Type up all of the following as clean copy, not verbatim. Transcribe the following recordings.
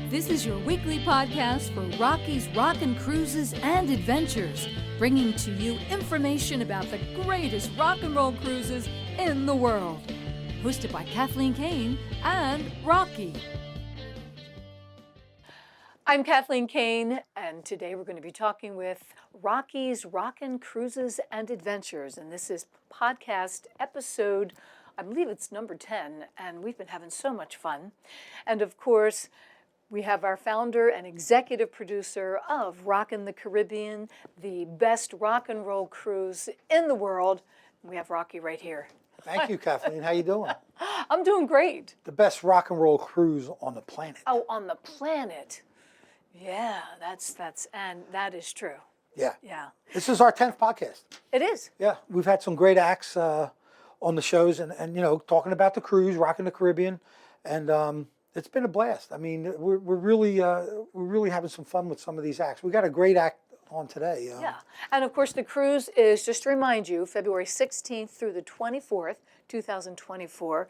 This is your weekly podcast for Rocky's Rockin' Cruises and Adventures, bringing to you information about the greatest rock and roll cruises in the world. Hosted by Kathleen, Kane, and Rocky. I'm Kathleen Kane, and today we're going to be talking with Rocky's Rockin' Cruises and Adventures, and this is podcast episode, I believe it's number 10, and we've been having so much fun. And of course, we have our founder and executive producer of Rockin the Caribbean, the best rock and roll cruise in the world. We have Rocky right here. Thank you, Kathleen. How you doing? I'm doing great. The best rock and roll cruise on the planet. Oh, on the planet. Yeah, and that is true. Yeah. Yeah. This is our 10th podcast. It is. Yeah, we've had some great acts on the shows and you know, talking about the cruise, Rockin the Caribbean, and it's been a blast. I mean, we're really having some fun with some of these acts. We got a great act on today. Yeah, and of course the cruise is, just to remind you, February 16th through the 24th, 2024,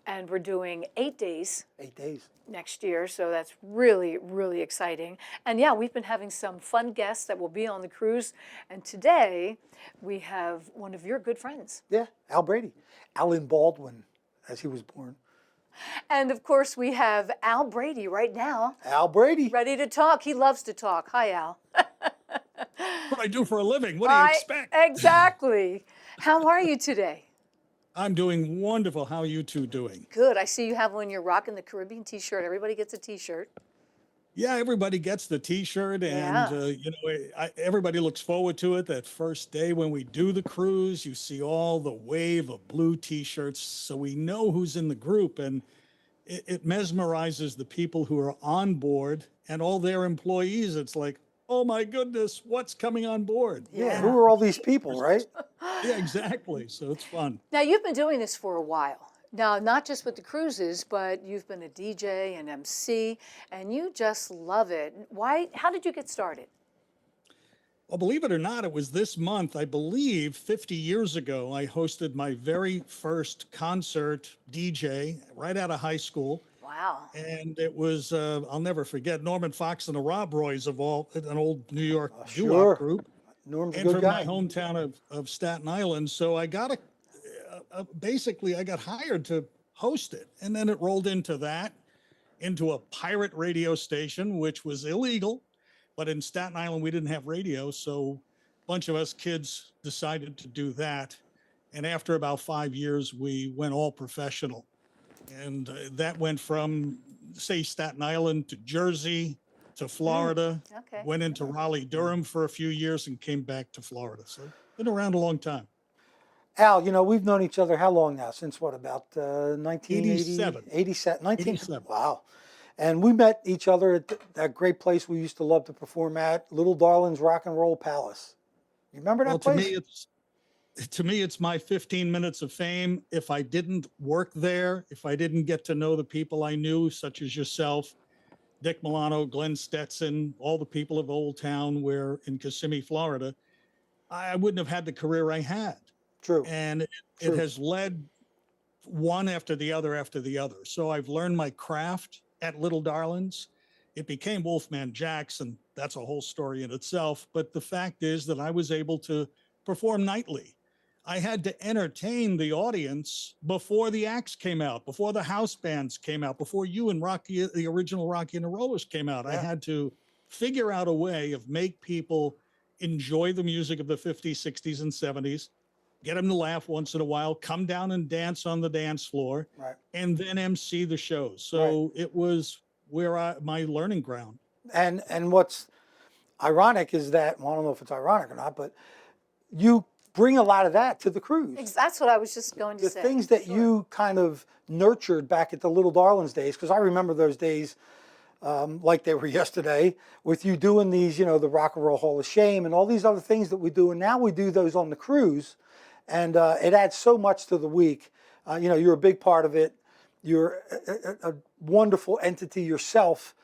and we're doing 8 days. 8 days. Next year, so that's really, really exciting. And yeah, we've been having some fun guests that will be on the cruise, and today we have one of your good friends. Yeah, Al Brady. Alan Baldwin, as he was born. And of course, we have Al Brady right now. Al Brady. Ready to talk. He loves to talk. Hi, Al. What I do for a living. What do you expect? Exactly. How are you today? I'm doing wonderful. How are you two doing? Good. I see you have on your Rockin the Caribbean t-shirt. Everybody gets a t-shirt. Yeah, everybody gets the t-shirt, and everybody looks forward to it. That first day when we do the cruise, you see all the wave of blue t-shirts, so we know who's in the group, and it mesmerizes the people who are on board and all their employees. It's like, oh my goodness, what's coming on board? Yeah, who are all these people, right? Yeah, exactly. So it's fun. Now, you've been doing this for a while. Now, not just with the cruises, but you've been a DJ and MC, and you just love it. Why? How did you get started? Well, believe it or not, it was this month, I believe, 50 years ago, I hosted my very first concert DJ right out of high school. Wow. And it was, I'll never forget, Norman Fox and the Rob Roys of an old New York doo-wop Sure. group. Norman's a And good from guy. my hometown of Staten Island. So I got basically I got hired to host it. And then it rolled into a pirate radio station, which was illegal. But in Staten Island, we didn't have radio. So a bunch of us kids decided to do that. And after about 5 years, we went all professional. And that went from, say, Staten Island to Jersey to Florida, Okay. went into Raleigh-Durham for a few years and came back to Florida. So been around a long time. Al, you know, we've known each other how long now? Since what, about 87. 87. Wow. And we met each other at that great place we used to love to perform at, Little Darling's Rock and Roll Palace. You remember that place? To me, it's my 15 minutes of fame. If I didn't work there, if I didn't get to know the people I knew, such as yourself, Dick Milano, Glenn Stetson, all the people of Old Town where in Kissimmee, Florida, I wouldn't have had the career I had. True. And it has led one after the other. So I've learned my craft at Little Darlings. It became Wolfman Jack's, and that's a whole story in itself. But the fact is that I was able to perform nightly. I had to entertain the audience before the acts came out, before the house bands came out, before you and Rocky, the original Rocky and the Rollers came out. Yeah. I had to figure out a way of make people enjoy the music of the 50s, 60s, and 70s, get them to laugh once in a while, come down and dance on the dance floor, right, and then MC the shows. So it was my learning ground. And what's ironic is that, well, I don't know if it's ironic or not, but you bring a lot of that to the cruise. That's what I was just going to say. The things that you kind of nurtured back at the Little Darlings days, because I remember those days like they were yesterday, with you doing these, you know, the Rock and Roll Hall of Shame and all these other things that we do. And now we do those on the cruise, and it adds so much to the week. You know, you're a big part of it. You're a wonderful entity yourself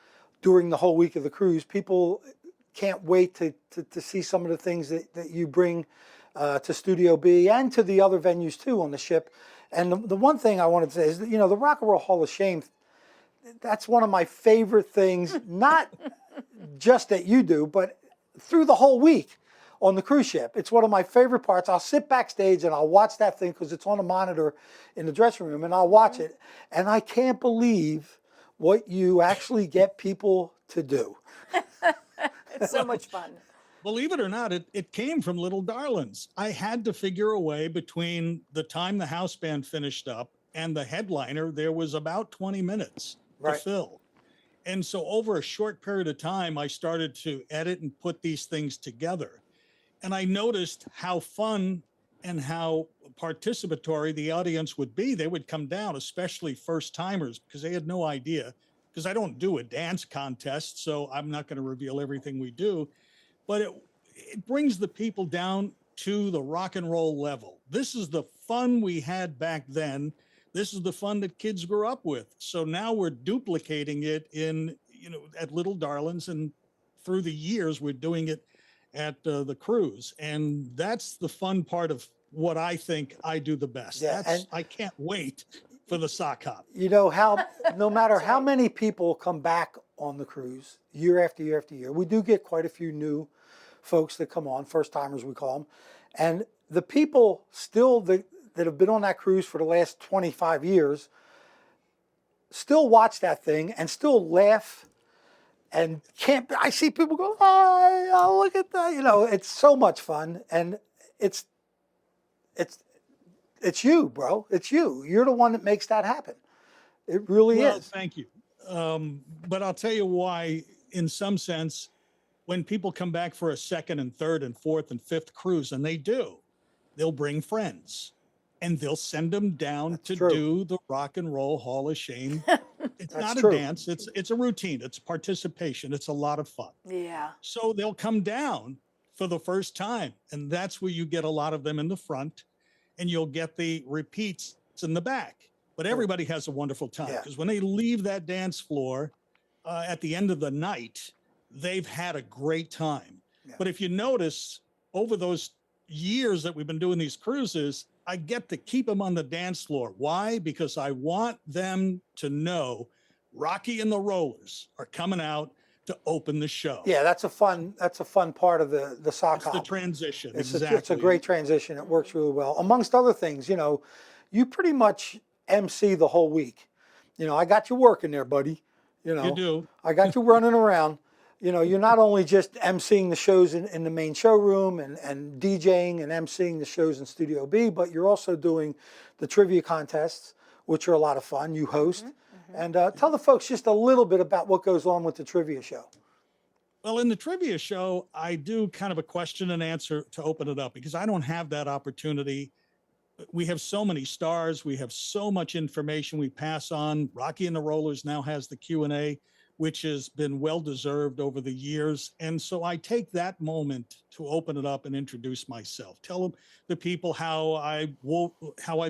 during the whole week of the cruise. People can't wait to see some of the things that you bring to Studio B and to the other venues too on the ship. And the one thing I wanted to say is that, you know, the Rock and Roll Hall of Shame, that's one of my favorite things, not just that you do, but through the whole week on the cruise ship. It's one of my favorite parts. I'll sit backstage and I'll watch that thing because it's on a monitor in the dressing room, and I'll watch it. And I can't believe what you actually get people to do. It's so much fun. Believe it or not, it came from Little Darlings. I had to figure a way between the time the house band finished up and the headliner, there was about 20 minutes to Right. fill. And so over a short period of time, I started to edit and put these things together. And I noticed how fun and how participatory the audience would be. They would come down, especially first timers, because they had no idea. Because I don't do a dance contest, so I'm not going to reveal everything we do. But it brings the people down to the rock and roll level. This is the fun we had back then. This is the fun that kids grew up with. So now we're duplicating it at Little Darlings, and through the years we're doing it at the cruise, and that's the fun part of what I think I do the best. Yeah, and I can't wait for the sock hop. you know how, no matter how many people come back on the cruise year after year after year, we do get quite a few new folks that come on, first timers we call them, and the people still that have been on that cruise for the last 25 years still watch that thing and still laugh and can't. I see people go, oh, look at that. You know, it's so much fun, and it's you, bro. It's you. You're the one that makes that happen. It really Well, is. thank you. But I'll tell you why, in some sense, when people come back for a second and third and fourth and fifth cruise, and they do, they'll bring friends and they'll send them down That's to true. do the Rock and Roll Hall of Shame. It's That's not true. a dance. It's a routine. It's participation. It's a lot of fun. Yeah. So they'll come down for the first time. And that's where you get a lot of them in the front, and you'll get the repeats in the back. But everybody has a wonderful time, Yeah. because when they leave that dance floor at the end of the night, they've had a great time. Yeah. But if you notice, over those years that we've been doing these cruises, I get to keep them on the dance floor. Why? Because I want them to know Rocky and the Rollers are coming out to open the show. Yeah, that's a fun part of the sock It's the hop. transition. It's Exactly. a great transition. It works really well. Amongst other things, you know, you pretty much MC the whole week. You know, I got you working there, buddy. You know, You do. I got you running around. You know, you're not only just emceeing the shows in the main showroom and DJing and emceeing the shows in Studio B, but you're also doing the trivia contests, which are a lot of fun. You host. And tell the folks just a little bit about what goes on with the trivia show. Well, in the trivia show, I do kind of a question and answer to open it up, because I don't have that opportunity. We have so many stars. We have so much information we pass on. Rocky and the Rollers now has the Q&A, which has been well-deserved over the years. And so I take that moment to open it up and introduce myself. Tell the people how I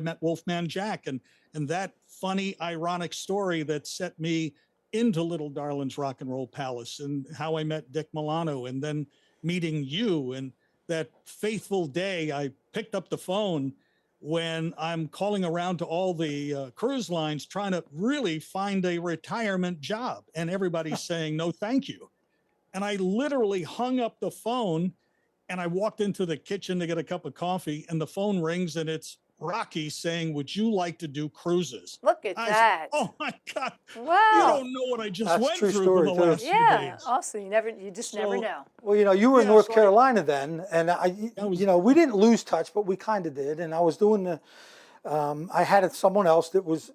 met Wolfman Jack, and that funny, ironic story that set me into Little Darling's Rock and Roll Palace, and how I met Dick Milano, and then meeting you, and that faithful day I picked up the phone when I'm calling around to all the cruise lines trying to really find a retirement job, and everybody's saying, no, thank you. And I literally hung up the phone, and I walked into the kitchen to get a cup of coffee, and the phone rings, and it's Rocky saying, would you like to do cruises? Look at that. Said, oh my God. Wow. You don't know what I just That's a went true through story, for the too. last few Yeah. days. Also, you just never So- know. Well, you know, you were in Yeah, North so I- Carolina then, and was- you know, we didn't lose touch, but we kind of did. And I was doing I had someone else that was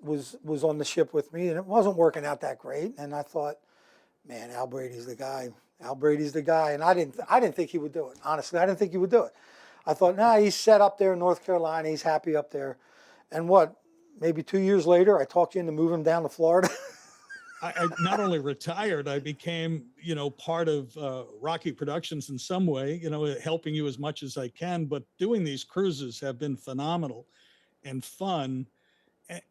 on the ship with me, and it wasn't working out that great. And I thought, man, Al Brady's the guy. Al Brady's the guy. And I didn't think he would do it. Honestly, I didn't think he would do it. I thought, nah, he's set up there in North Carolina. He's happy up there. And maybe 2 years later, I talked you into moving him down to Florida. I not only retired, I became, part of Rocky Productions in some way, helping you as much as I can. But doing these cruises have been phenomenal and fun.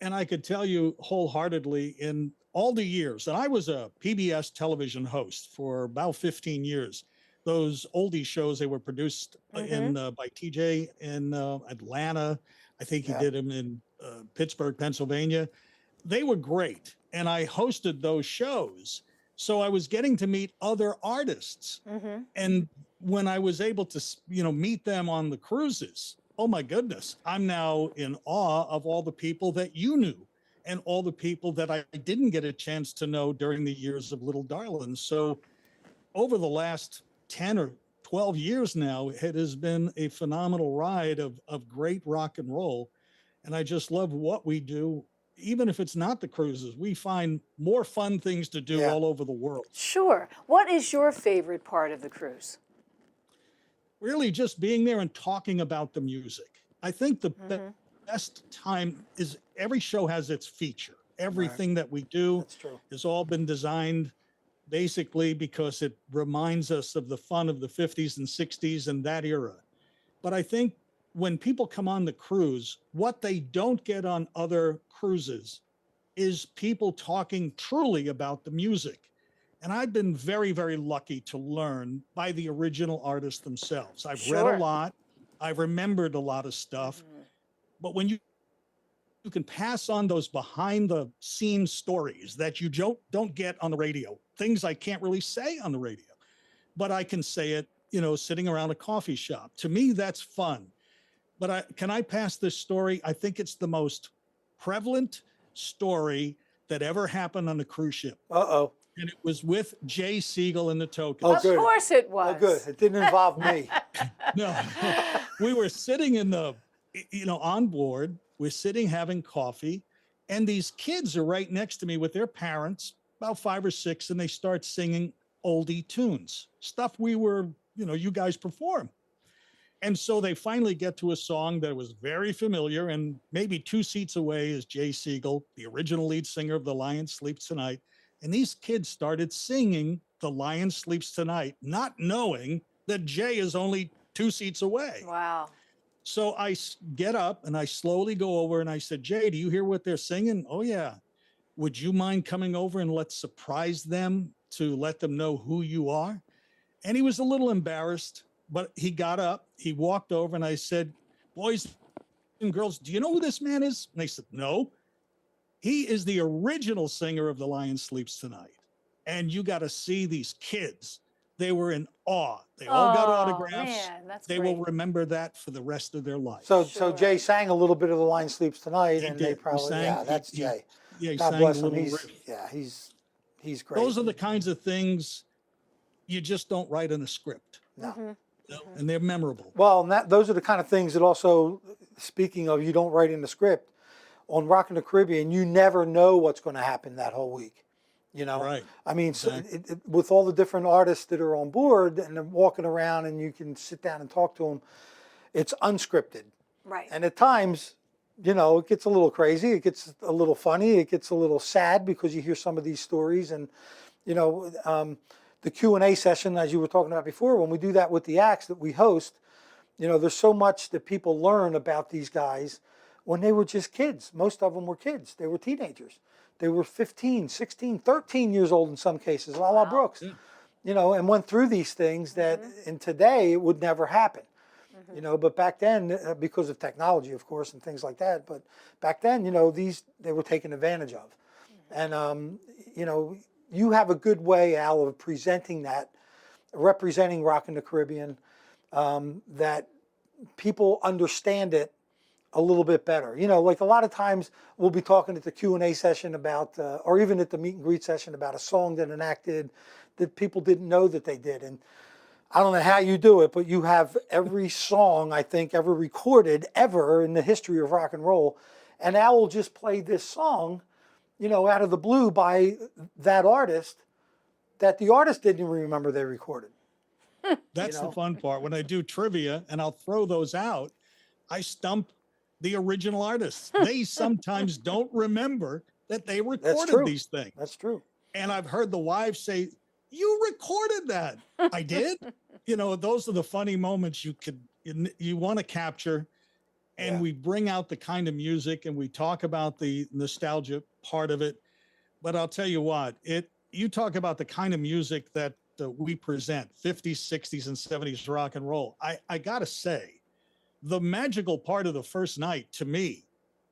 And I could tell you wholeheartedly, in all the years, and I was a PBS television host for about 15 years. Those oldie shows, they were produced by TJ in Atlanta. I think he Yeah. did them in Pittsburgh, Pennsylvania. They were great. and I hosted those shows. So I was getting to meet other artists. And when I was able to, meet them on the cruises, oh my goodness, I'm now in awe of all the people that you knew and all the people that I didn't get a chance to know during the years of Little Darlings. So over the last 10 or 12 years now, it has been a phenomenal ride of great rock and roll. And I just love what we do. Even if it's not the cruises, we find more fun things to do Yeah. all over the world. Sure. What is your favorite part of the cruise? Really just being there and talking about the music. I think the best time is every show has its feature. Everything that we do That's true. has all been designed basically because it reminds us of the fun of the 50s and 60s and that era. But I think when people come on the cruise, what they don't get on other cruises is people talking truly about the music. And I've been very, very lucky to learn by the original artists themselves. I've read Sure. a lot. I've remembered a lot of stuff. But when you can pass on those behind the scenes stories that you don't get on the radio, things I can't really say on the radio, but I can say it, sitting around a coffee shop. To me, that's fun. But can I pass this story? I think it's the most prevalent story that ever happened on a cruise ship. Uh-oh. And it was with Jay Siegel and the Tokens. Oh, Of good. course it was. Oh, good. It didn't involve me. No, we were sitting in the, on board. We're sitting having coffee, and these kids are right next to me with their parents, about 5 or 6, and they start singing oldie tunes, stuff we were, you guys perform. And so they finally get to a song that was very familiar, and maybe 2 seats away is Jay Siegel, the original lead singer of The Lion Sleeps Tonight. And these kids started singing The Lion Sleeps Tonight, not knowing that Jay is only 2 seats away. Wow. So I get up and I slowly go over and I said, Jay, do you hear what they're singing? Oh, yeah. Would you mind coming over and let's surprise them to let them know who you are? And he was a little embarrassed, but he got up, he walked over, and I said, boys and girls, do you know who this man is? And they said, no. He is the original singer of The Lion Sleeps Tonight. And you got to see these kids. They were in awe. They all got autographs. Man, that's They great. will remember that for the rest of their life. So Sure. Jay sang a little bit of The Lion Sleeps Tonight, He and did. they He probably, sang- that's he- Jay. Yeah, he God sang bless a him. little riff. He's great. Those are the kinds of things you just don't write in a script. No. And they're memorable. Well, and those are the kind of things that also, speaking of, you don't write in the script. On Rockin the Caribbean, you never know what's going to happen that whole week. Right. I mean, Exactly. so with all the different artists that are on board and they're walking around and you can sit down and talk to them, it's unscripted. Right. And at times, it gets a little crazy. It gets a little funny. It gets a little sad because you hear some of these stories. And, the Q&A session, as you were talking about before, when we do that with the acts that we host, there's so much that people learn about these guys when they were just kids. Most of them were kids. They were teenagers. They were 15, 16, 13 years old in some cases, a la Brooks, and went through these things that in today it would never happen. But back then, because of technology, of course, and things like that, but back then, they were taken advantage of. And, you have a good way, Al, of presenting that, representing Rockin the Caribbean, that people understand it a little bit better. Like a lot of times we'll be talking at the Q&A session about, or even at the meet and greet session about a song that an act did that people didn't know that they did. And I don't know how you do it, but you have every song, I think, ever recorded ever in the history of rock and roll. And Al will just play this song, out of the blue by that artist that the artist didn't even remember they recorded. That's the fun part. When I do trivia and I'll throw those out, I stump the original artists. They sometimes don't remember that they recorded these things. That's true. And I've heard the wives say, you recorded that. I did. Those are the funny moments you want to capture. And we bring out the kind of music and we talk about the nostalgia part of it. But I'll tell you what, you talk about the kind of music that we present, 50s, 60s, and 70s rock and roll. I got to say, the magical part of the first night to me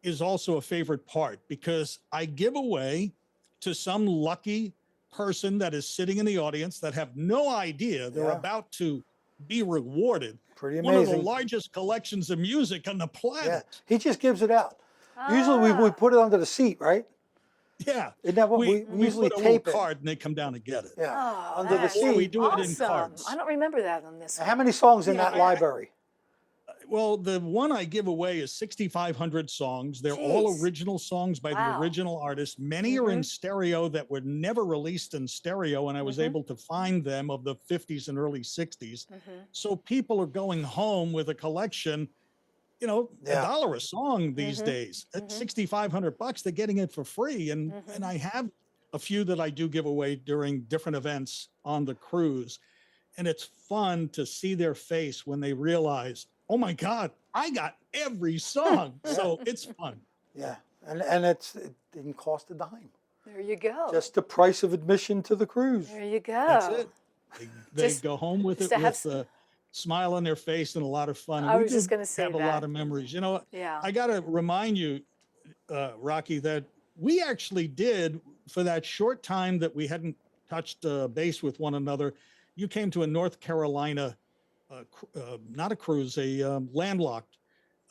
is also a favorite part because I give away to some lucky person that is sitting in the audience that have no idea they're Yeah. about to be rewarded. Pretty One of the amazing. largest collections of music on the Yeah, planet. he just gives it out. Usually we put it under the seat, right? Yeah. Isn't that what we usually put a little tape it? card and they come down and get it. Yeah, Oh, under the that's Or we seat. do it in awesome. cards. I don't remember that on this How one. many songs in Yeah, that library? Well, the one I give away is 6,500 songs. They're all Jeez. original songs by the Wow. original artists. Many are in stereo that were never released in stereo, and I was able to find them of the 50s and early 60s. So people are going home with a collection, you know, Yeah. $1 a song these days. At 6,500 bucks, they're getting it for free. And I have a few that I do give away during different events on the cruise. And it's fun to see their face when they realize, oh my God, I got every song. So it's fun. Yeah, and it didn't cost a dime. There you go. Just the price of admission to the cruise. There you go. That's it. They Just- go home with just it to have with a smile on their face and a lot of fun. And I we was just do gonna say have a that. lot of memories. You know, Yeah. I got to remind you, Rocky, that we actually did, for that short time that we hadn't touched base with one another, you came to a North Carolina, not a cruise, a landlocked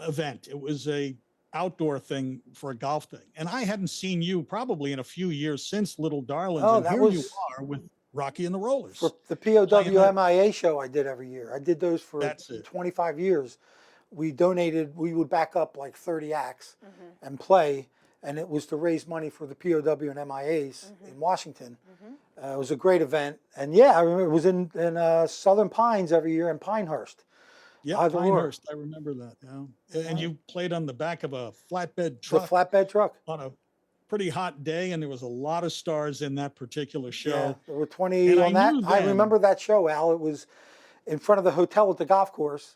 event. It was a outdoor thing for a golf thing. And I hadn't seen you probably in a few years since Little Darlings. Oh, and that here you was- are with Rocky and the Rollers. For the POWMIA show I did every year. I did those for That's it. 25 years. We would back up like 30 acts and play, and it was to raise money for the POW and MIAs in Washington. It was a great event. And yeah, I remember it was in Southern Pines every year in Pinehurst. Yeah, either or. Pinehurst. I remember that. Yeah. And you played on the back of a flatbed truck The flatbed truck. on a pretty hot day, and there was a lot of stars in that particular show. Yeah, there were 20 And on I that. knew I then- remember that show, Al. It was in front of the hotel at the golf course,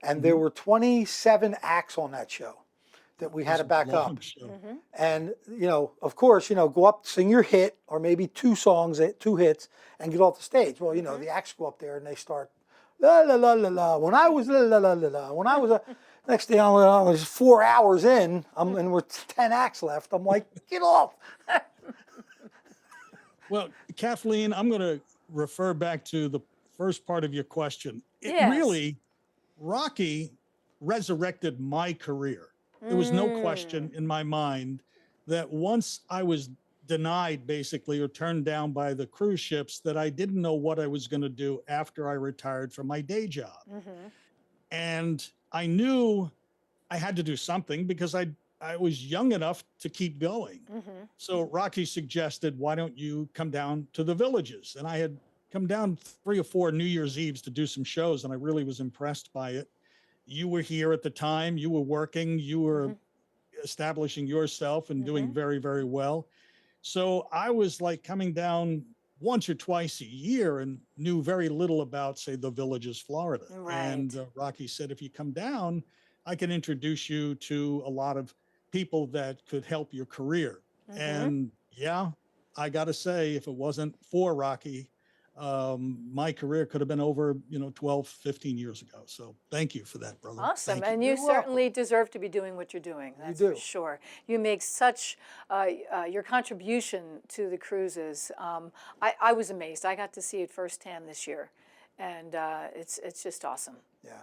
and there were 27 acts on that show that we had to back up. Long show. And, you know, of course, you know, go up, sing your hit, or maybe two hits, and get off the stage. Well, you know, the acts go up there and they start, la la la la la, when I was la la la la la, when I was next thing I was 4 hours in, and we're 10 acts left. I'm like, get off. Well, Kathleen, I'm going to refer back to the first part of your question. It Yes. really, Rocky resurrected my career. There was no question in my mind that once I was denied basically or turned down by the cruise ships, that I didn't know what I was going to do after I retired from my day job. And I knew I had to do something because I was young enough to keep going. So Rocky suggested, why don't you come down to the villages? And I had come down 3 or 4 New Year's Eves to do some shows, and I really was impressed by it. You were here at the time, you were working, you were establishing yourself and doing very, very well. So I was like coming down once or twice a year and knew very little about, say, the Villages, Florida. Right. And Rocky said, if you come down, I can introduce you to a lot of people that could help your career. And yeah, I got to say, if it wasn't for Rocky, my career could have been over, 12, 15 years ago. So thank you for that, brother. Awesome. Thank And you You're welcome. certainly deserve to be doing what you're doing. That's for do. sure. You make such, your contribution to the cruises. I was amazed. I got to see it firsthand this year. And it's just awesome. Yeah.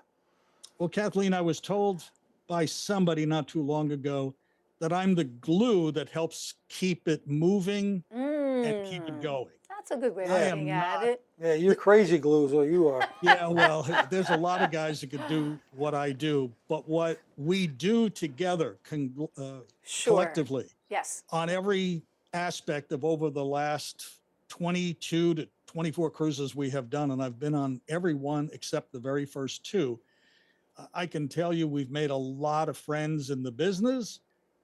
Well, Kathleen, I was told by somebody not too long ago that I'm the glue that helps keep it moving and keep it going. That's a good way of I am looking at not- it. Yeah, you're crazy glue is what you are. Yeah, well, there's a lot of guys that could do what I do, but what we do together Sure. collectively Yes. on every aspect of over the last 22 to 24 cruises we have done, and I've been on every one except the very first 2. I can tell you we've made a lot of friends in the business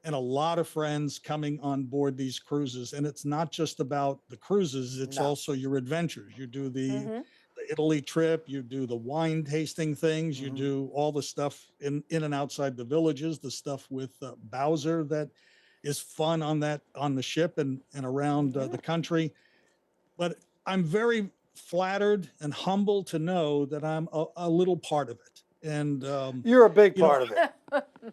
and a lot of friends coming on board these cruises. And it's not just about the cruises, it's No. also your adventures. You do the Italy trip, you do the wine tasting things, you do all the stuff in and outside the villages, the stuff with Bowser that is fun on the ship and around the country. But I'm very flattered and humbled to know that I'm a little part of it. And You're a big you know, part of it.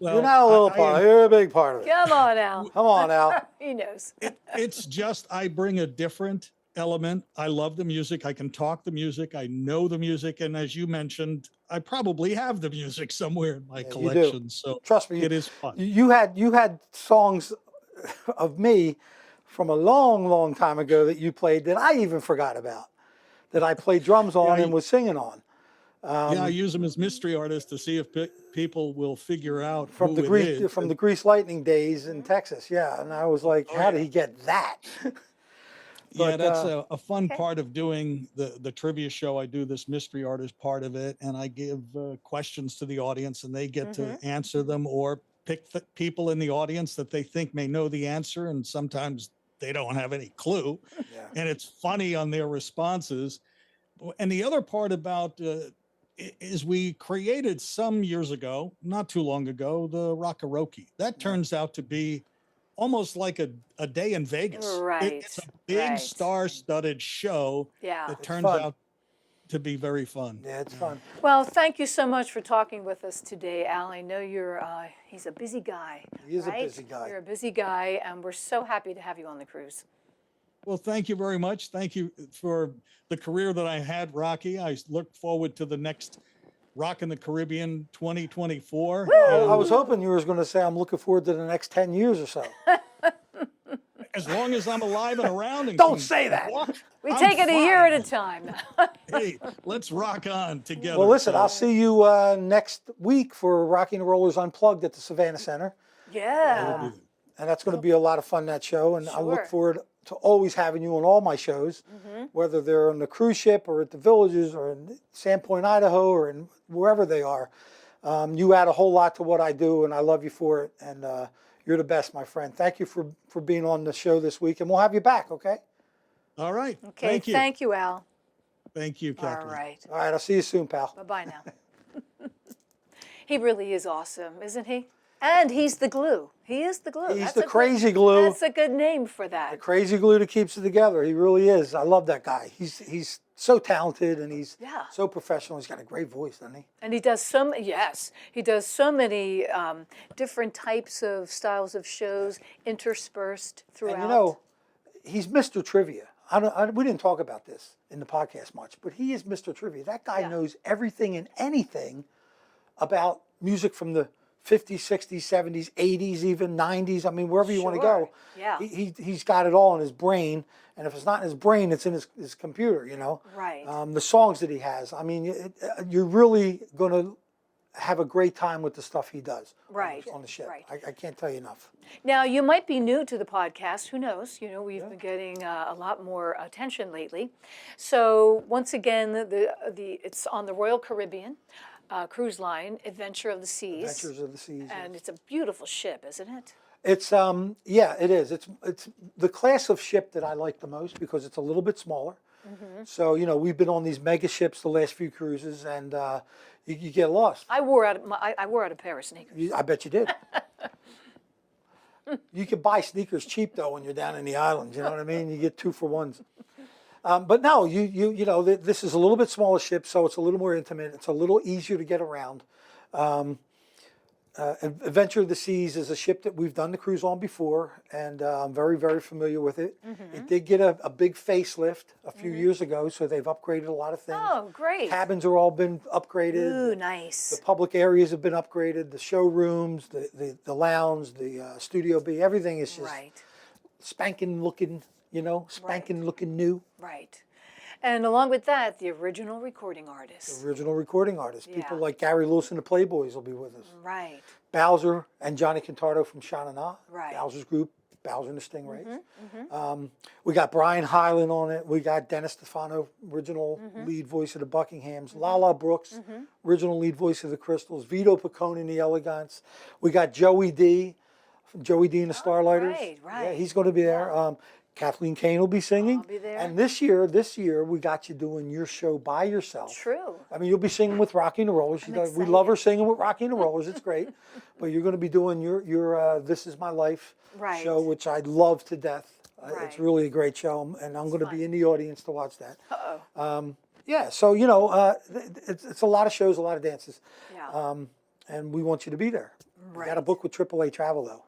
well, You're not a little part. You're a big part of it. Come on, Al. Come on, Al. He knows. it's just I bring a different element. I love the music. I can talk the music. I know the music, and as you mentioned, I probably have the music somewhere in my Yeah, you do. collection. So Trust me. it is fun. You had songs of me from a long, long time ago that you played that I even forgot about, that I played drums on and was singing on. Yeah, I use them as mystery artists to see if people will figure out From who the it is. Grease Lightning days in Texas, yeah. And I was like, Oh, how did yeah. he get that? Yeah, But that's a fun Okay. part of doing the trivia show. I do this mystery artist part of it, and I give questions to the audience, and they get to answer them or pick people in the audience that they think may know the answer, and sometimes they don't have any clue. yeah, And it's funny on their responses. And the other part about is we created some years ago, not too long ago, the Rockaroki. That turns out to be almost like a day in Vegas. Right. It's a big Right. star-studded show Yeah. that it's turns fun. out to be very fun. Yeah, it's fun. Well, thank you so much for talking with us today, Al. I know he's a busy guy. He is a right? busy guy. You're a busy guy, and we're so happy to have you on the cruise. Well, thank you very much. Thank you for the career that I had, Rocky. I look forward to the next Rockin the Caribbean 2024. I was hoping you were going to say I'm looking forward to the next 10 years or so. As long as I'm alive and around and Don't can say that. walk, We I'm take it a year fine. at a time. Hey, let's rock on together. Well, listen, So, I'll see you next week for Rocking the Rollers Unplugged at the Savannah Center. Yeah. And that's going to be a lot of fun, that show. And I look Sure. forward to always having you on all my shows, whether they're on the cruise ship or at the villages or in Sandpoint, Idaho, or in wherever they are. You add a whole lot to what I do, and I love you for it. And you're the best, my friend. Thank you for being on the show this week, and we'll have you back, okay? all right. Okay. Thank you. Thank you, Al. Thank you, Kathleen. All right. All right, I'll see you soon, pal. Bye-bye now. He really is awesome, isn't he? And he's the glue. He is the glue. He's That's the a good- crazy glue. That's a good name for The that. crazy glue that keeps it together. He really is. I love that guy. He's so talented, and he's Yeah. so professional. He's got a great voice, doesn't he? And he does he does so many different types of styles of shows interspersed throughout. And you know, he's Mr. Trivia. We didn't talk about this in the podcast much, but he is Mr. Trivia. That guy Yeah. knows everything and anything about music from the 50s, 60s, 70s, 80s, even 90s. I mean, wherever you want to go. Sure. Yeah. He's got it all in his brain. And if it's not in his brain, it's in his computer, you know. Right. The songs that he has. I mean, you're really going to have a great time with the stuff he does Right. on the ship. Right. I can't tell you enough. Now, you might be new to the podcast. Who knows? You know, we've been getting a lot more attention lately. So once again, it's on the Royal Caribbean cruise line, Adventure of the Seas. Adventures of the Seas. And it's a beautiful ship, isn't it? It's yeah, it is. It's the class of ship that I like the most because it's a little bit smaller. So you know, we've been on these mega ships the last few cruises, and you get lost. I wore out a pair of sneakers. I bet you did. You can buy sneakers cheap though when you're down in the islands. You know what I mean? You get 2 for 1s. But no, you know, this is a little bit smaller ship, so it's a little more intimate. It's a little easier to get around. Adventure of the Seas is a ship that we've done the cruise on before, and I'm very, very familiar with it. It did get a big facelift a few years ago, so they've upgraded a lot of things. Oh, great. Cabins are all been upgraded. Ooh, The nice. public areas have been upgraded. The showrooms, the lounge, the Studio B, everything is just Right, spanking looking, you know, spanking looking new. right. And along with that, the original recording artist. Original recording artists. People Yeah. like Gary Lewis and the Playboys will be with us. Right. Bowser and Johnny Cantardo from Sha Na Na. Right. Bowser's group, Bowser and the Stingrays. We got Brian Hyland on it. We got Dennis Stefano, original lead voice of the Buckinghams. Lala Brooks, original lead voice of the Crystals. Vito Piccone and the Elegants. We got Joey D and the Starlighters. right, Yeah, right. he's going to be there. Kathleen Kane will be singing. I'll be there. And this year, we got you doing your show by yourself. True. I mean, you'll be singing with Rockin the Rollers. We love her singing with Rockin the Rollers. It's great. But you're going to be doing your This Is My Life Right. show, which I love to death. It's Right. really a great show, and I'm going to be in the audience to watch that. Uh-oh. Yeah, so it's a lot of shows, a lot of dances, Yeah. and we want you to be there. We got a Right. book with AAA Travel though.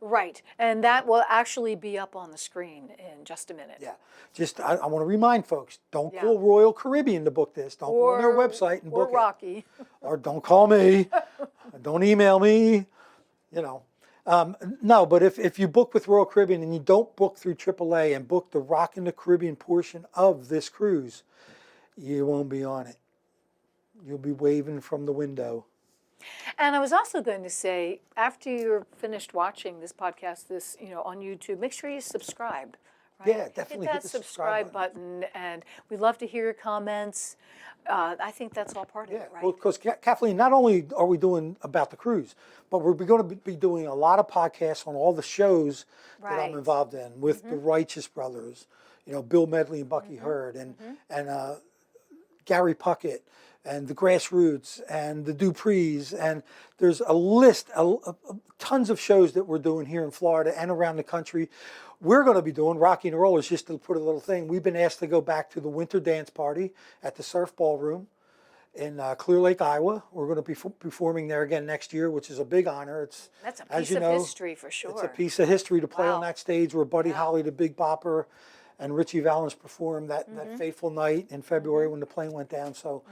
Right. And that will actually be up on the screen in just a minute. Yeah, just I want to remind folks: don't Yeah. call Royal Caribbean to book this. Don't go on their website and or book Rocky. it, or don't call me, don't email me. You know, no. But if you book with Royal Caribbean and you don't book through AAA and book the Rockin the Caribbean portion of this cruise, you won't be on it. You'll be waving from the window. And I was also going to say, after you're finished watching this podcast, on YouTube, make sure you subscribe. Right? Yeah, definitely hit hit that the subscribe button, and we'd love to hear your comments. I think that's all part of Yeah, it, right? well, because Kathleen, not only are we doing about the cruise, but we're going to be doing a lot of podcasts on all the shows that Right. I'm involved in with the Righteous Brothers, Bill Medley and Bucky Hurd, and Gary Puckett, and the Grassroots, and the Duprees, and there's a list, tons of shows that we're doing here in Florida and around the country. We're going to be doing Rocky and Rollers, just to put a little thing. We've been asked to go back to the winter dance party at the Surf Ballroom in Clear Lake, Iowa. We're going to be performing there again next year, which is a big honor. That's a as piece you of know, history for sure. It's a piece of history to play on Wow. that stage where Buddy Wow. Holly, the Big Bopper, and Richie Valens performed that fateful night in February when the plane went down. So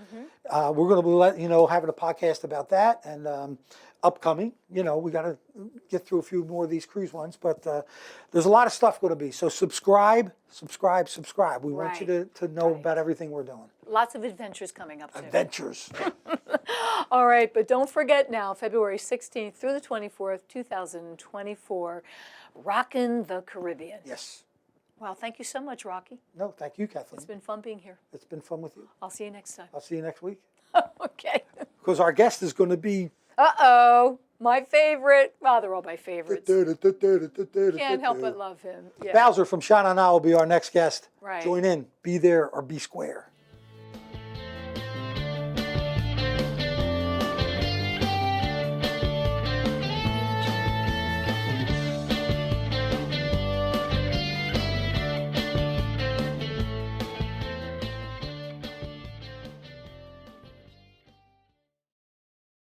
we're going to be having a podcast about that, and upcoming. We got to get through a few more of these cruise ones, but there's a lot of stuff going to be. So subscribe. We want you to know about everything we're doing. Lots of adventures coming up soon. Adventures. All right, but don't forget now, February 16th through the 24th, 2024, Rockin the Caribbean. Yes. Wow, thank you so much, Rocky. No, thank you, Kathleen. It's been fun being here. It's been fun with you. I'll see you next time. I'll see you next week. Okay. Because our guest is going to be... Uh-oh, my favorite. Well, they're all my favorites. Can't help but love him. Yeah. Bowser from Shine On Now will be our next guest. Right. Join in. Be there or be square.